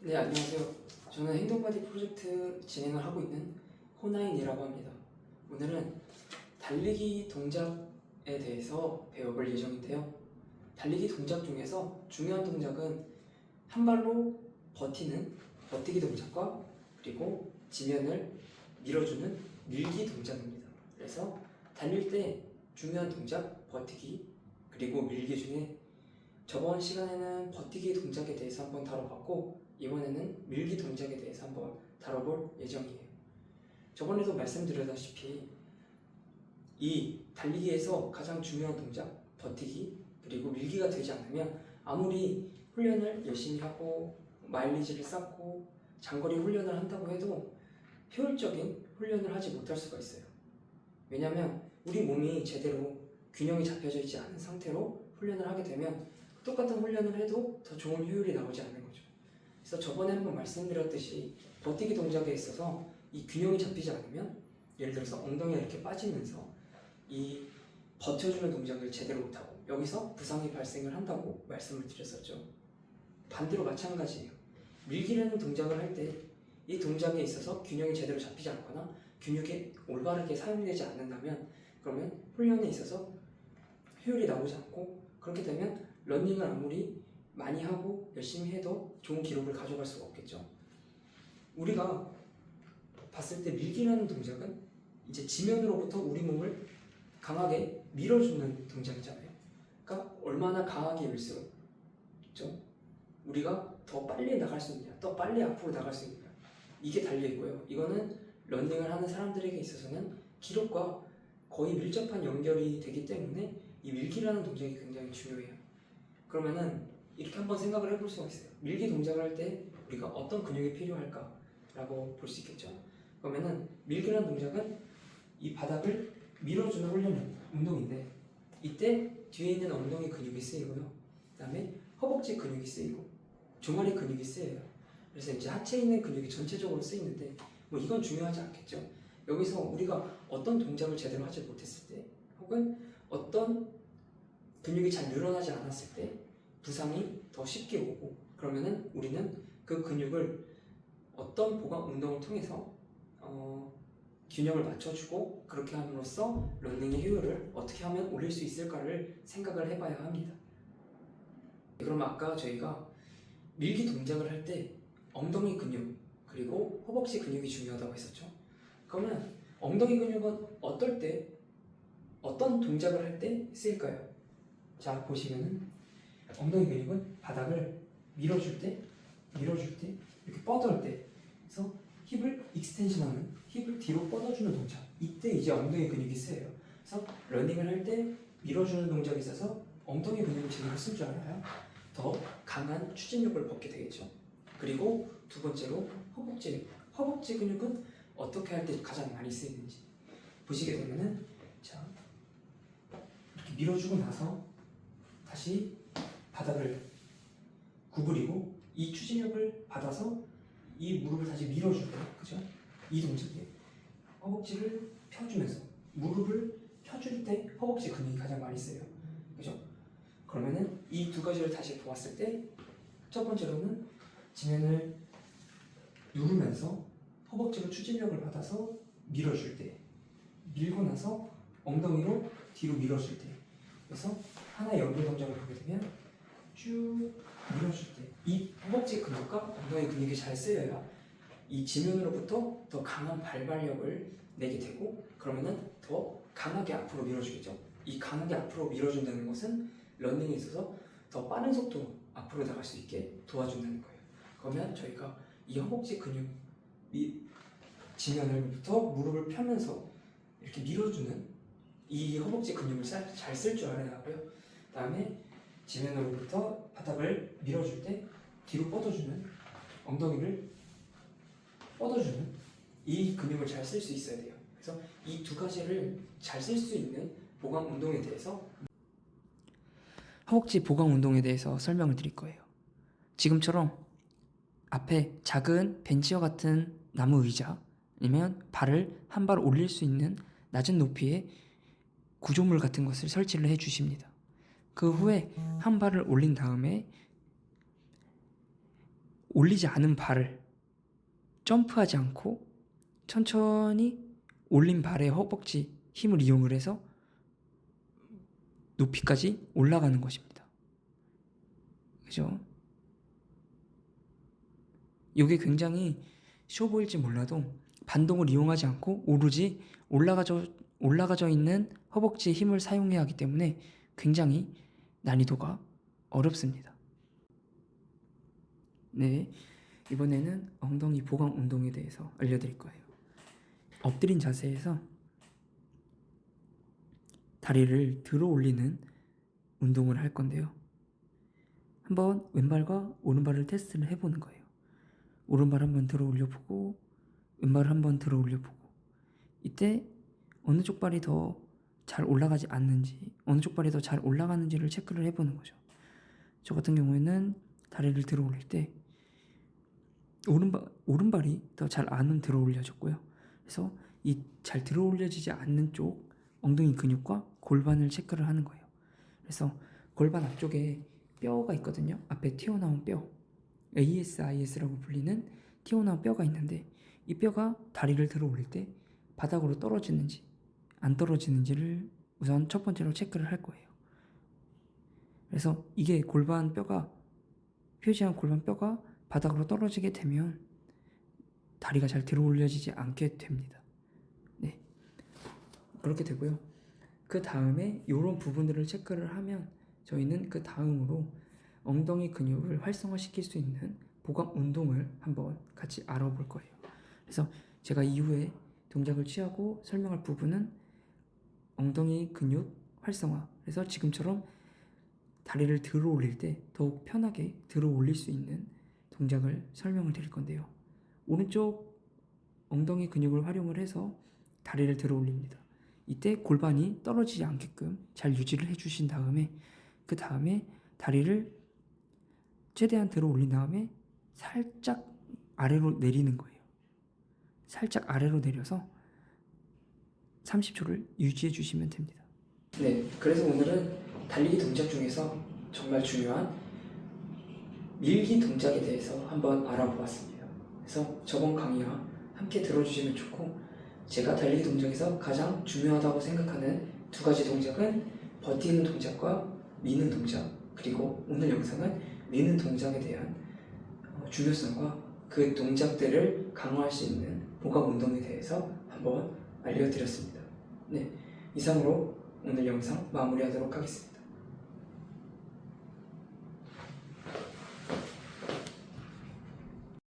네, 안녕하세요. 저는 행동바디 프로젝트 진행을 하고 있는 호나인이라고 합니다. 오늘은 달리기 동작에 대해서 배워볼 예정인데요. 달리기 동작 중에서 중요한 동작은 한 발로 버티는 버티기 동작과 그리고 지면을 밀어주는 밀기 동작입니다. 그래서 달릴 때 중요한 동작 버티기 그리고 밀기 중에 저번 시간에는 버티기 동작에 대해서 한번 다뤄봤고 이번에는 밀기 동작에 대해서 한번 다뤄볼 예정이에요. 저번에도 말씀드렸다시피 이 달리기에서 가장 중요한 동작 버티기 그리고 밀기가 되지 않으면 아무리 훈련을 열심히 하고 마일리지를 쌓고 장거리 훈련을 한다고 해도 효율적인 훈련을 하지 못할 수가 있어요. 왜냐하면 우리 몸이 제대로 균형이 잡혀져 있지 않은 상태로 훈련을 하게 되면 똑같은 훈련을 해도 더 좋은 효율이 나오지 않는 거죠. 그래서 저번에 한번 말씀드렸듯이 버티기 동작에 있어서 이 균형이 잡히지 않으면 예를 들어서 엉덩이가 이렇게 빠지면서 이 버텨주는 동작을 제대로 못하고 여기서 부상이 발생을 한다고 말씀을 드렸었죠. 반대로 마찬가지예요. 밀기라는 동작을 할 때 이 동작에 있어서 균형이 제대로 잡히지 않거나 근육이 올바르게 사용되지 않는다면 그러면 훈련에 있어서 효율이 나오지 않고 그렇게 되면 러닝을 아무리 많이 하고 열심히 해도 좋은 기록을 가져갈 수가 없겠죠. 우리가 봤을 때 밀기라는 동작은 이제 지면으로부터 우리 몸을 강하게 밀어주는 동작이잖아요. 그러니까 얼마나 강하게 밀수록 그렇죠? 우리가 더 빨리 나갈 수 있냐, 더 빨리 앞으로 나갈 수 있냐 이게 달려있고요. 이거는 러닝을 하는 사람들에게 있어서는 기록과 거의 밀접한 연결이 되기 때문에 이 밀기라는 동작이 굉장히 중요해요. 그러면은 이렇게 한번 생각을 해볼 수가 있어요. 밀기 동작을 할 때 우리가 어떤 근육이 필요할까라고 볼 수 있겠죠. 그러면은 밀기라는 동작은 이 바닥을 밀어주는 운동인데 이때 뒤에 있는 엉덩이 근육이 쓰이고요. 그 다음에 허벅지 근육이 쓰이고 종아리 근육이 쓰여요. 그래서 이제 하체에 있는 근육이 전체적으로 쓰이는데 뭐 이건 중요하지 않겠죠. 여기서 우리가 어떤 동작을 제대로 하지 못했을 때 혹은 어떤 근육이 잘 늘어나지 않았을 때 부상이 더 쉽게 오고 그러면은 우리는 그 근육을 어떤 보강 운동을 통해서 균형을 맞춰주고 그렇게 함으로써 러닝의 효율을 어떻게 하면 올릴 수 있을까를 생각을 해봐야 합니다. 그럼 아까 저희가 밀기 동작을 할 때 엉덩이 근육 그리고 허벅지 근육이 중요하다고 했었죠. 그러면 엉덩이 근육은 어떨 때 어떤 동작을 할 때 쓰일까요? 자 보시면은 엉덩이 근육은 바닥을 밀어줄 때 이렇게 뻗을 때 그래서 힙을 익스텐션하는 힙을 뒤로 뻗어주는 동작 이때 이제 엉덩이 근육이 쓰여요. 그래서 러닝을 할 때 밀어주는 동작이 있어서 엉덩이 근육을 제대로 쓸 줄 알아야 더 강한 추진력을 벗게 되겠죠. 그리고 두 번째로 허벅지 근육은 어떻게 할 때 가장 많이 쓰이는지 보시게 되면은 자 이렇게 밀어주고 나서 다시 바닥을 구부리고 이 추진력을 받아서 이 무릎을 다시 밀어줄 때, 그죠? 이 동작에 허벅지를 펴주면서 무릎을 펴줄 때 허벅지 근육이 가장 많이 쓰여요, 그죠? 그러면은 이 두 가지를 다시 보았을 때 첫 번째로는 지면을 누르면서 허벅지로 추진력을 받아서 밀어줄 때, 밀고 나서 엉덩이로 뒤로 밀어줄 때, 그래서 하나의 연결 동작을 보게 되면 쭉 밀어줄 때 이 허벅지 근육과 엉덩이 근육이 잘 쓰여야 이 지면으로부터 더 강한 발발력을 내게 되고 그러면은 더 강하게 앞으로 밀어주겠죠. 이 강하게 앞으로 밀어준다는 것은 러닝에 있어서 더 빠른 속도로 앞으로 나갈 수 있게 도와준다는 거예요. 그러면 저희가 이 허벅지 근육 지면으로부터 무릎을 펴면서 이렇게 밀어주는 이 허벅지 근육을 잘 쓸 줄 알아야 하고요. 그 다음에 지면으로부터 바닥을 밀어줄 때 뒤로 뻗어주는 엉덩이를 뻗어주는 이 근육을 잘 쓸 수 있어야 돼요. 그래서 이 두 가지를 잘 쓸 수 있는 보강 운동에 대해서 허벅지 보강 운동에 대해서 설명을 드릴 거예요. 지금처럼 앞에 작은 벤치와 같은 나무 의자 아니면 발을 한 발 올릴 수 있는 낮은 높이의 구조물 같은 것을 설치를 해 주십니다. 그 후에 한 발을 올린 다음에 올리지 않은 발을 점프하지 않고 천천히 올린 발의 허벅지 힘을 이용을 해서 높이까지 올라가는 것입니다. 그죠? 이게 굉장히 쉬워 보일지 몰라도 반동을 이용하지 않고 오로지 올라가져 있는 허벅지의 힘을 사용해야 하기 때문에 굉장히 난이도가 어렵습니다. 네, 이번에는 엉덩이 보강 운동에 대해서 알려드릴 거예요. 엎드린 자세에서 다리를 들어 올리는 운동을 할 건데요. 한번 왼발과 오른발을 테스트를 해보는 거예요. 오른발 한번 들어 올려보고 왼발 한번 들어 올려보고, 이때 어느 쪽 발이 더 잘 올라가지 않는지, 어느 쪽 발이 더 잘 올라가는지를 체크를 해보는 거죠. 저 같은 경우에는 다리를 들어 올릴 때 오른발이 더 잘 안 들어 올려졌고요. 그래서 이 잘 들어 올려지지 않는 쪽 엉덩이 근육과 골반을 체크를 하는 거예요. 그래서 골반 앞쪽에 뼈가 있거든요. 앞에 튀어나온 뼈, ASIS라고 불리는 튀어나온 뼈가 있는데, 이 뼈가 다리를 들어 올릴 때 바닥으로 떨어지는지 안 떨어지는지를 우선 첫 번째로 체크를 할 거예요. 그래서 이게 골반 뼈가, 표시한 골반 뼈가 바닥으로 떨어지게 되면 다리가 잘 들어 올려지지 않게 됩니다. 네, 그렇게 되고요. 그 다음에 이런 부분들을 체크를 하면 저희는 그 다음으로 엉덩이 근육을 활성화시킬 수 있는 보강 운동을 한번 같이 알아볼 거예요. 그래서 제가 이후에 동작을 취하고 설명할 부분은 엉덩이 근육 활성화, 그래서 지금처럼 다리를 들어 올릴 때 더욱 편하게 들어 올릴 수 있는 동작을 설명을 드릴 건데요. 오른쪽 엉덩이 근육을 활용을 해서 다리를 들어 올립니다. 이때 골반이 떨어지지 않게끔 잘 유지를 해주신 다음에, 그 다음에 다리를 최대한 들어 올린 다음에 살짝 아래로 내리는 거예요. 살짝 아래로 내려서 30초를 유지해 주시면 됩니다. 네, 그래서 오늘은 달리기 동작 중에서 정말 중요한 밀기 동작에 대해서 한번 알아보았습니다. 그래서 저번 강의와 함께 들어주시면 좋고, 제가 달리기 동작에서 가장 중요하다고 생각하는 두 가지 동작은 버티는 동작과 미는 동작, 그리고 오늘 영상은 미는 동작에 대한 중요성과 그 동작들을 강화할 수 있는 보강 운동에 대해서 한번 알려드렸습니다. 네, 이상으로 오늘 영상 마무리하도록 하겠습니다.